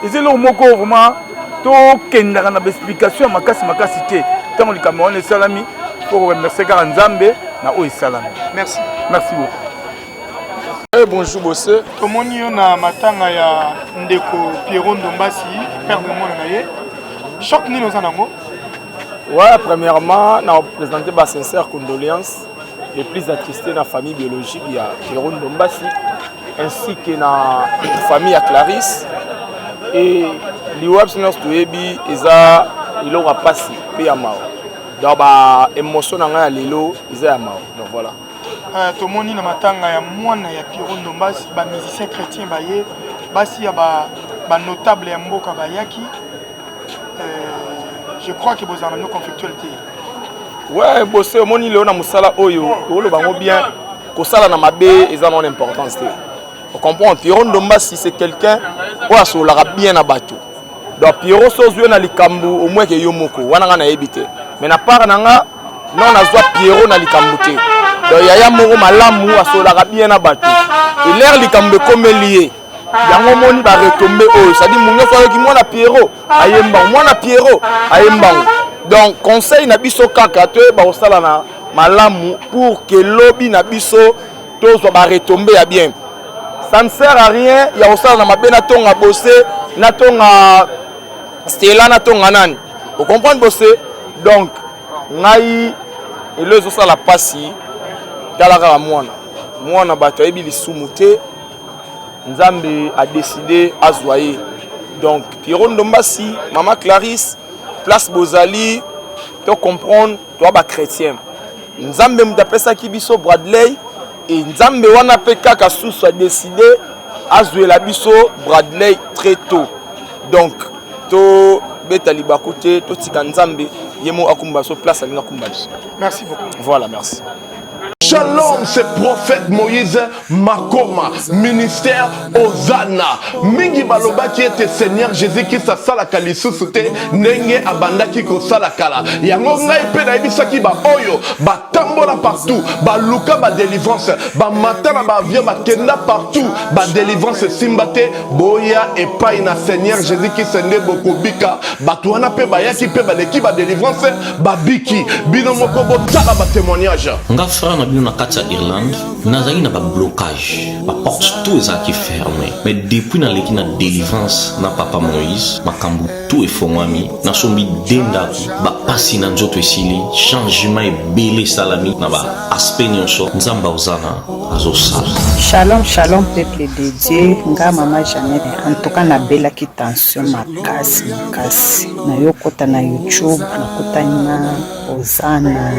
J: eza lo moko vraiment to kendaka na explication makasi te tango likambo wana esalami pour remercier kaka nzambe na oyo esalami merci beaucoup.
F: Bonjour Bossé. Tomoni yo na matanga ya ndeko Pierrot Ndombasi père de mwana na ye choc nini oza nango?
M: Ouais, premièrement na présenter ba sincère condoléances les plus attristés na famille biologique ya Pierrot Ndombasi ainsi que na famille ya Clarisse et liwab sinos toyebi eza ilora pasi pe ya mao donc ba émotion na nga ya lelo eza ya mao donc voilà.
F: Tomoni na matanga ya mwana ya Pierrot Ndombasi ba musicien chrétien baye basi ya ba notable ya mboka bayaki je crois que vous avez une conflictualité.
M: Ouais, bossé au moni léona musala oyo ko lo bango bien ko sala na mabe eza non importance. On comprend Pierrot Ndombasi c'est quelqu'un ou asolara bien na bato. Donc Pierrot sozwe na likambu au moins que yo moko wana nga na ebité. Mais na part nanga non azwa Pierrot na likambu te. Donc yaya moko malamu asolara bien na bato. Et l'air likambu comme lié. Yango moni ba retomber oyo ça dit munyo so ki mwana Pierrot ayemba mwana Pierrot ayemba. Donc conseil na biso kaka to ba osala na malamu pour que lobby na biso to ba retomber ya bien. Ça ne sert à rien ya osala na mabena tonga bossé na tonga Stella na tonga nani. Vous comprenez bossé? Donc ngai elezo sala pasi talaka mwana bato ebi lisumuté Nzambe a décidé à zoyer. Donc, Pierrot Ndombasi, Maman Clarisse, Place Bozali, tu comprends, toi, bah chrétien. Nzambe Mdapesa Kibiso Bradley, et Nzambe Wanapeka Kassou a décidé à zoyer la biso Bradley très tôt. Donc, to Betali Bakoute, to Tika Nzambe, Yemo Akumbaso, Place Alina Kumbaso.
F: Merci beaucoup.
M: Voilà, merci.
Q: Shalom, c'est prophète Moïse Makoma, ministère Ozana. Mingi baloba qui était Seigneur Jésus qui sa sala kalisusuté, nenge abanda ki ko sala kala. Yango ngai pe na ibisa ki ba oyo, ba tambola partout, ba luka ba délivrance, ba matana ba avion ba kenda partout, ba délivrance simbate, boya et pas na Seigneur Jésus qui sende bokobika, ba tuana pe ba yaki pe ba leki ba délivrance, ba biki, bino moko bo tala ba témoignage.
R: Nga frère na bino na kati ya Irlande nazali na ba blocage ba porte tout ezaki fermé mais depuis na leki na délivrance na papa Moïse makambu tout efongwami na sombi dendaki ba pasi na nzoto esili changement ebele salami na ba aspect nyonso nzamba ozana azosala.
S: Shalom shalom peuple de Dieu nga mama Jeannette en tout cas na belaki tension makasi na yokota na YouTube na kota na Ozana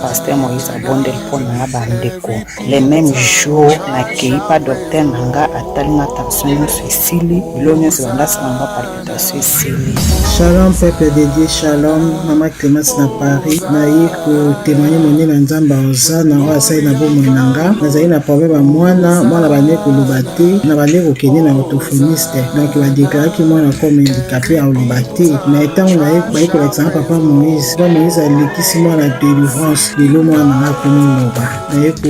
S: pasteur Moïse abondel pona bandeko les mêmes jours na keipa docteur nanga atalinga tension esili bilonyo zibandasa nanga palpitation esili.
T: Shalom peuple de Dieu, shalom mama Clémence na Paris na ye ko témoigner moni na nzamba Ozana wa sai na bomo nanga nazali na problème mwana bane koloba te na bane kokende na orthophoniste donc ba déclarer ki mwana comme handicapé a oloba te mais tant na ye ba ko l'exemple papa Moïse alekisi mwana délivrance lelo mwana na konoloba na ye ko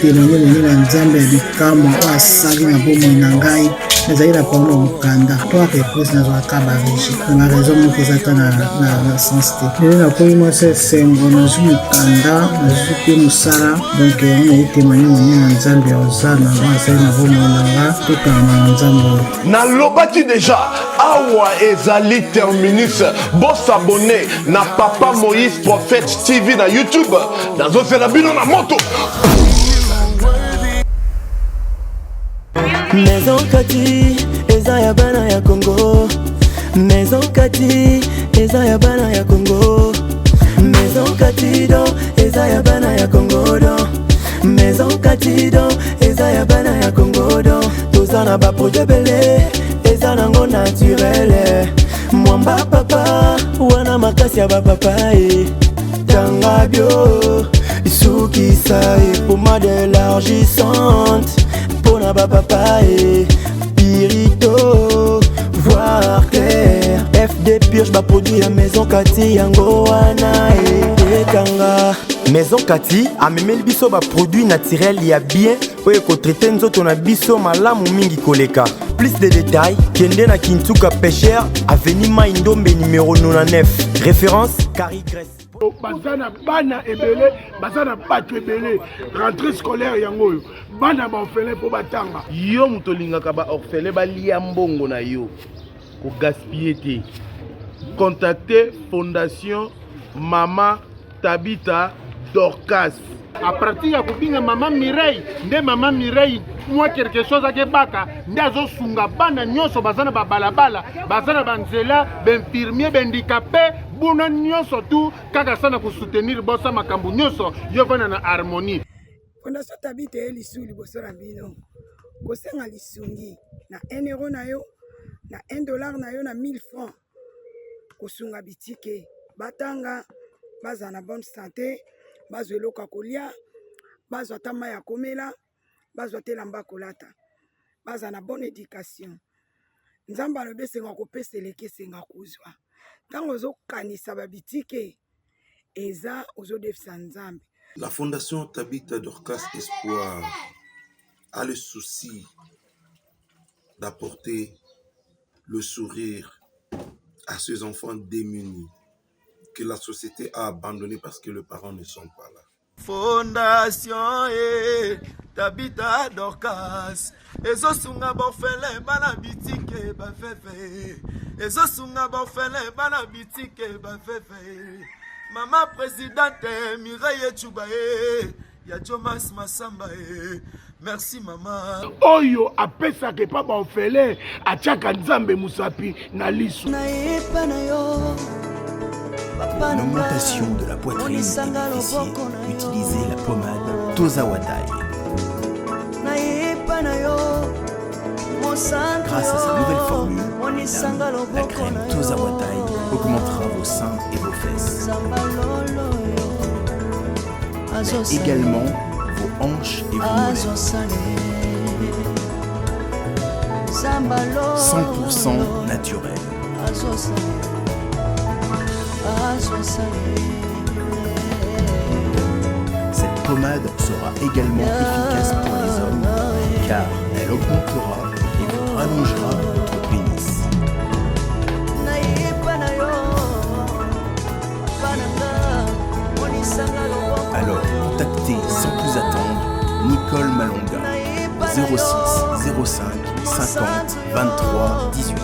T: témoigner moni na nzambe ya bikamwa asali na bomo na ngai nazali na problème mokanda to reprise nazwaka barégie na baraison moko eza ta na sens te lelo nakomi mwasi esengo nazwi mokanda nazwi mpe mosala donc yango nayi témoigne monye na nzambe ya ozana ngo azali na bomoi nanga tokanga na nzambe oyo
Q: nalobaki deja awa ezali terminus bosabone na Papa Moïse Prophète TV na YouTube nazosela bino na moto.
A: Maison Kati eza ya bana ya Congo. Maison Kati eza ya bana ya Congo. Maison Kati do eza ya bana ya Congo do. Maison Kati do eza ya bana ya Congo do. Tozana ba projet belé eza nango naturel. Mwamba papa wana makasi ya ba papa tanga bio isukisa pommade élargissante pona ba papa pirito voir clair FD purge ba produit ya Maison Kati yango wana tanga. Maison Kati amemeli biso ba produit naturel ya bien oyo kotraite nzoto na biso malamu mingi koleka. Plus de détails, kende na Kintuka Pêcheur, avenue Maindombe numéro 99. Référence Carrie Grèce.
F: Bazana bana ebele, bazana bato ebele. Rentrée scolaire yango yo. Bana ba orphelin po batanga.
E: Yo mutolingaka ba orphelin ba lia mbongo na yo. Ko gaspiller te. Contactez Fondation Mama Tabita Dorcas.
F: À partir ya kubinga Mama Mireille, nde Mama Mireille moi quelque chose ake baka ndazo sunga bana nyonso bazana ba balabala, bazana banzela, benfirmier, bendikapé, buna nyonso tu kaka sana ko soutenir bossa makambu nyonso yo vana na harmonie.
B: Fondation Tabita elisuli bosora bino. Kosenga lisungi na 1 euro na yo, na 1 dollar na yo na 1000 francs. Kosunga bitike, batanga, bazana bonne santé. Bazwe loka kolia, bazwa tama ya komela, bazwa telamba kolata, bazwa na bonne éducation. Nzamba lobe senga kopesa leke senga kuzwa. Tango ozo kanisa babitike, eza ozo defisa nzambe.
U: La Fondation Tabita Dorcas Espoir a le souci d'apporter le sourire à ces enfants démunis que la société a abandonné parce que les parents ne sont pas là.
A: Fondation Tabita Dorcas ezo sunga bofele bana bitike ba fefe ezo sunga bofele bana bitike ba fefe Mama présidente Mireille Chubae ya Jomas Masamba merci mama
F: oyo apesa ke pa ba ofele achaka nzambe musapi na lisu
A: na yepa na yo.
V: Pour l'augmentation de la poitrine et des fessiers, utilisez la pommade Tozawadai. Grâce à sa nouvelle formule, mesdames, la crème Tozawadai augmentera vos seins et vos fesses. Mais également vos hanches et vos mollets. 100% naturel. Cette pommade sera également efficace pour les hommes car elle augmentera et vous rallongera votre pénis. Alors contactez sans plus attendre Nicole Malonga 06 05 50 23 18.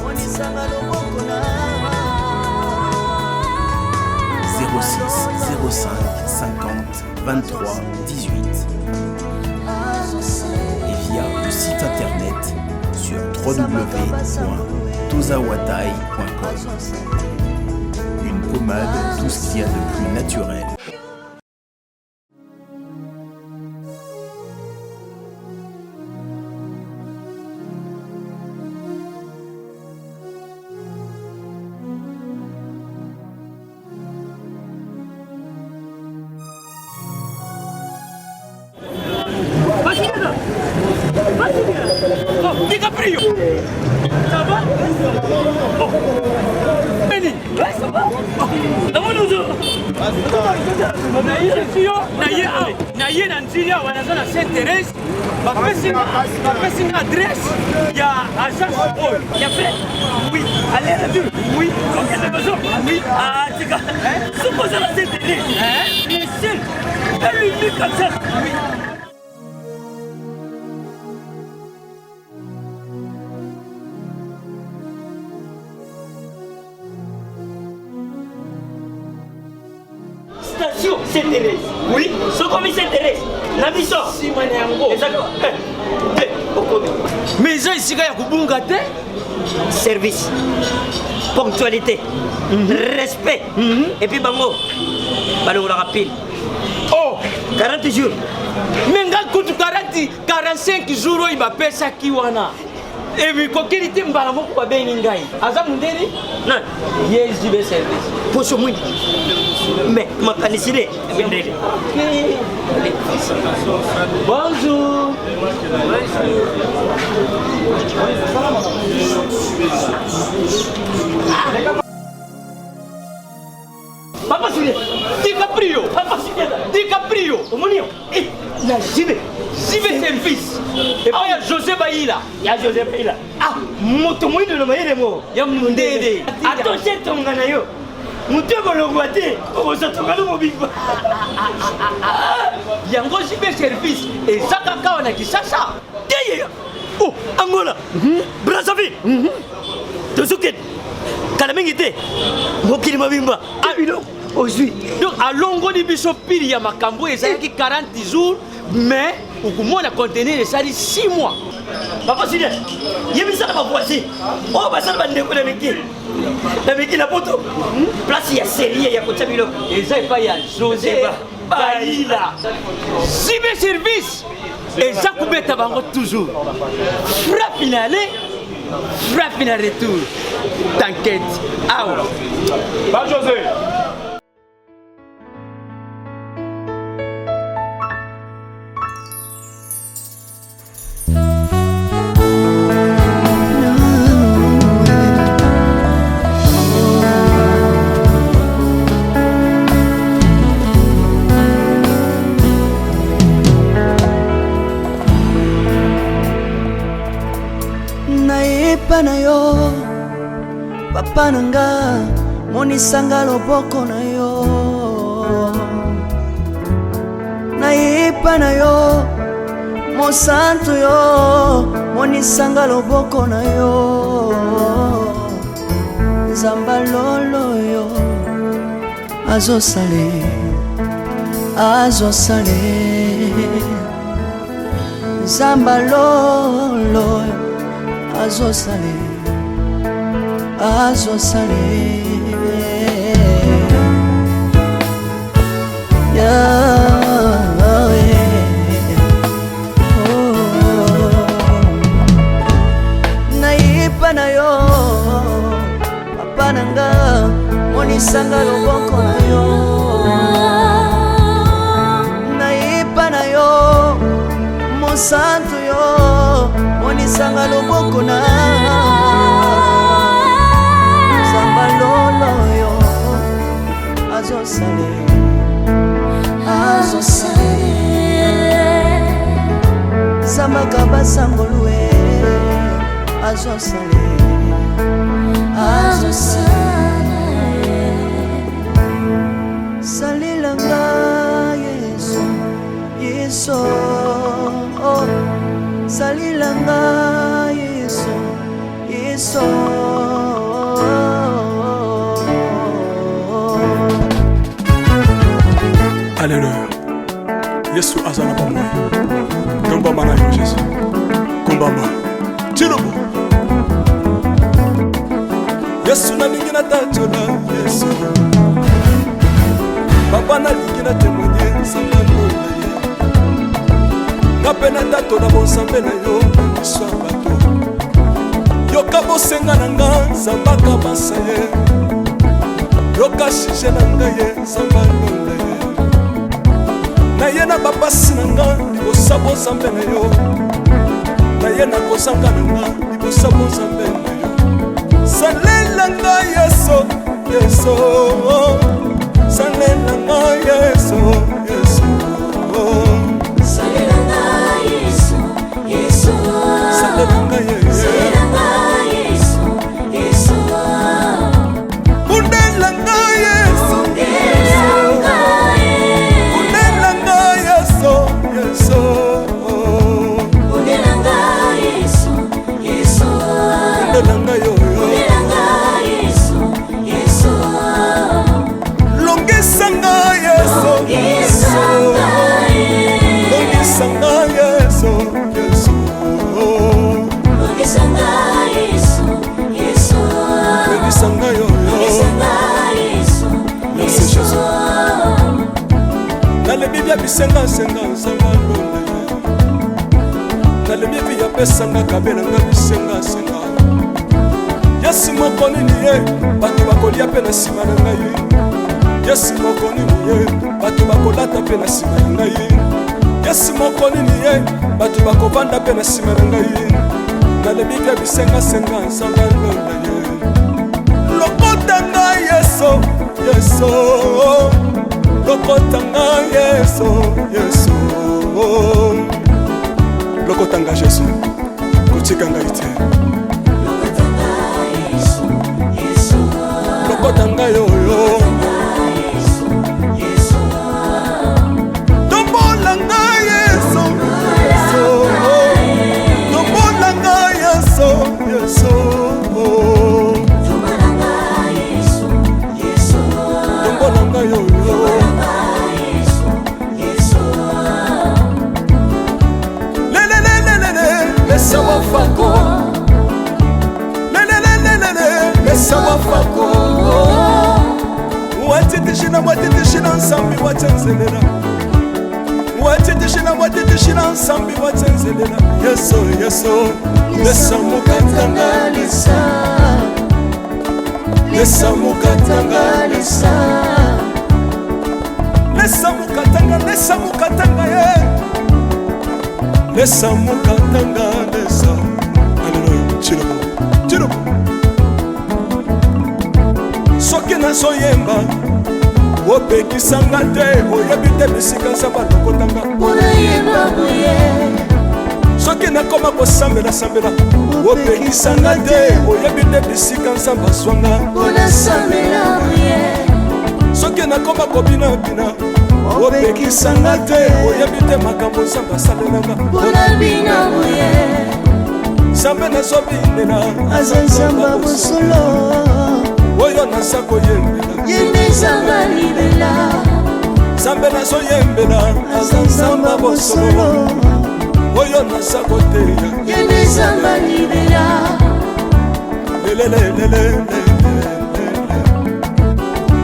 V: 06 05 50 23 18 et via le site internet sur www.tozawadai.com. Une pommade, tout ce qu'il y a de plus naturel.
A: DiCaprio. Ça va? Oh. Benny. Ouais, ça va? Oh.
G: naye na nzili awa naza na Saint Thérèse bapesi nga adresse ya agence oyo ya fait oui aller retour oui kokende bezo oui tika soki oza na Saint Thérèse le seul et l'unique comme ça oui. Station Saint-Thérèse. Oui, ce commis Saint-Thérèse. La mission. Si, moi, mais ça, ici, il y a service, ponctualité, respect. Et puis, bango, ballon la rapide. Oh, 40 jours. Mais quand 45 jours, il va payer ça qui wana. Et puis, quand il était mbala moko ba bengi ngai. Aza mundeni? Non. Yes, jibe service. Pour ce moment. Mais ma canicine. Bonjour. Papa Sylvia, DiCaprio. Papa Sylvia, DiCaprio. Omonio. Eh, la jibe service. Et puis il y a José Baïla. Il y a José Baïla. Ah, moto moi de le mo. Ya mundede. Attention ton ganayo. Moto ko longwate. Ko ça to ngalo mobimba. Yango jibe service. Et ça kaka on a qui ça. Yeye. Oh, Angola. Brazzaville. Tozuket. Kalamengite. Mokili mobimba. Abilo. Aujourd'hui. Donc à longo di biso pili ya makambo ezaki 40 jours mais au moins la contenir les 6 mois. Papa Sylvia, il y a mis ça dans ma voici. Oh, bah ça va me décoller avec qui? Avec qui la photo? Place il y a série, il y a côté bilo. Et ça il pas y a José Baïla. Si mes services et ça coupé tabango toujours. Frappe finale, frappe finale retour. T'inquiète. Ah ouais. Bah José.
A: Na yo papa nanga monisanga loboko na yo naipa na yo mosantu yo monisanga loboko na yo nzamba lolo yo azosale nzamba lolo azosale naipa na yo papa nanga monisanga loboko na yo naipa na yo mosantu yo monisanga loboko na nzamba lolo yo azosale zambaka basangolue azosale salilanga yeso oh. Salilanga Yeso
F: Alléluia Yesu azana ba moi Tomba mana yo Jésus Kumbamba Tirobo Yesu na lingi na tachola Yesu Papa na lingi na témoigner Sambalo Napena tato na bonsambe na yo Iswa bato Yoka bosenga na nga Zambaka basa ye Yoka shije na nga ye Zambalo na ye Na ye na bapasi na nga Libosa bonsambe na yo Na ye na kosanga na nga Libosa bonsambe na yo Salela nga yeso
H: salelanga Yesu Yesu salelanga Yesu Yesu salelanga Yesu Yesu undelanga Yesu undelanga Yesu Yesu undelanga Yesu Yesu undelanga yo Longisanga Yesu Yesu Longisanga Yesu Yesu Longisanga Yesu Yesu Longisanga yo Longisanga Yesu Yesu Nale Biblia bisenga senga sanga londe Nale Biblia pesanga kabela ngabisenga senga Yesu mokoni niye batu bakolia pe na sima na ngai Yesu mokoni niye batu bakolata pe na sima na ngai Yesu mokoni niye batu bakovanda pe na sima na ngai nalebi bia bisenga senga nsanga londa ye lokota ngai Yesu Yesu lokota ngai Yesu Yesu lokota ngai Yesu kotika ngai te lokota ngai yo tombola ngai Yesu tombola ngai Yesu Yesu tombola ngai Yesu tombola ngai yo Laisse moi fako Laisse moi fako Watitishina nsambi watenzelela Watitishina nsambi watenzelela Yesu Yesu Lesa mukatanga lisa Lesa mukatanga lisa Lesa mukatanga ye Lesa mukatanga lesa Alléluia Chilobo Chilobo Soki nazoyemba opekisanga te oyebi te bisika nzambe atokotanga soki nakoma kosambela opekisanga te oyebi te bisika nzambe azwanga soki nakoma kobinabina opekisanga te oyebi te makambo nzambe asalelanga nzambe nazobinela aza nzambe bosolo oyo naza koyembela yende nzambe libela nzambe nazoyembela aza nzambe bosolo oyo naza koteya yende nzambe libela lelelelele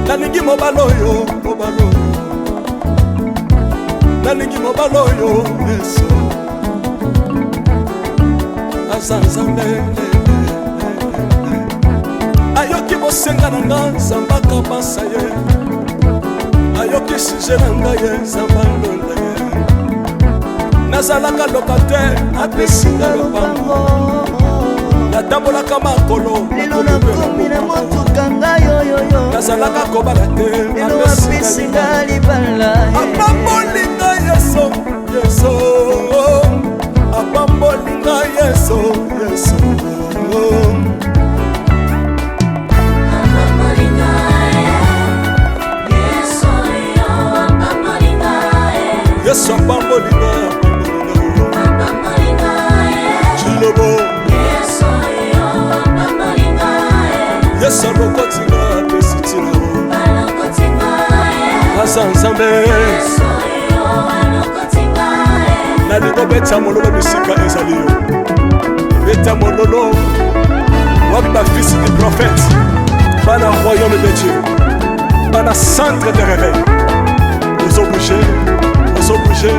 H: nalingi mobala oyo nalingi mobala oyo Yesu aza nzambe ayoki bosenga na nga nzambe akabasa ye ayoki suje na nga ye nzambe alonda ye nazalaka lokatere apesinga lopango natambolaka makolo lelo nakomi na motuka ngai oyoyo nazalaka kobala te apesinga libala apambolinga Yesu Yesu apambolinga Yesu Yesu Yesu apambolinga Chilobo Yesu alokotinga apesitina aza nzambe nalingo beta mololo bisika ezali yo beta mololo wapi bafisi du prophète bana royaume de Dieu bana centre de réveil ozobouge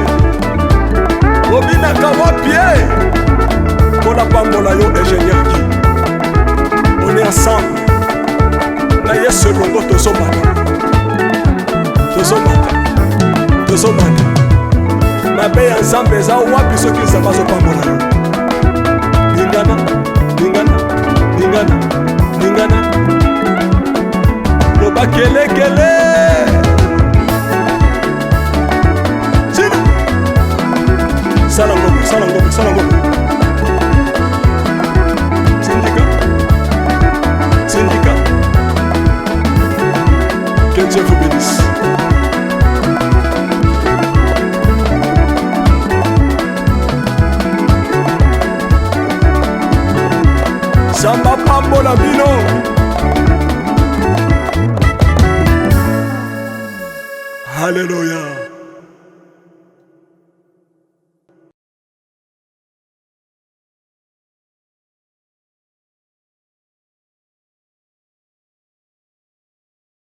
H: obinaka wapie mpona pambola yo ingénieur ki on est ensemble na Yesu elongo tozomata mabe ya nzambe eza wapi soki nzambe azopambola yo lingana loba kelekele nzamba pambola bino Alléluia.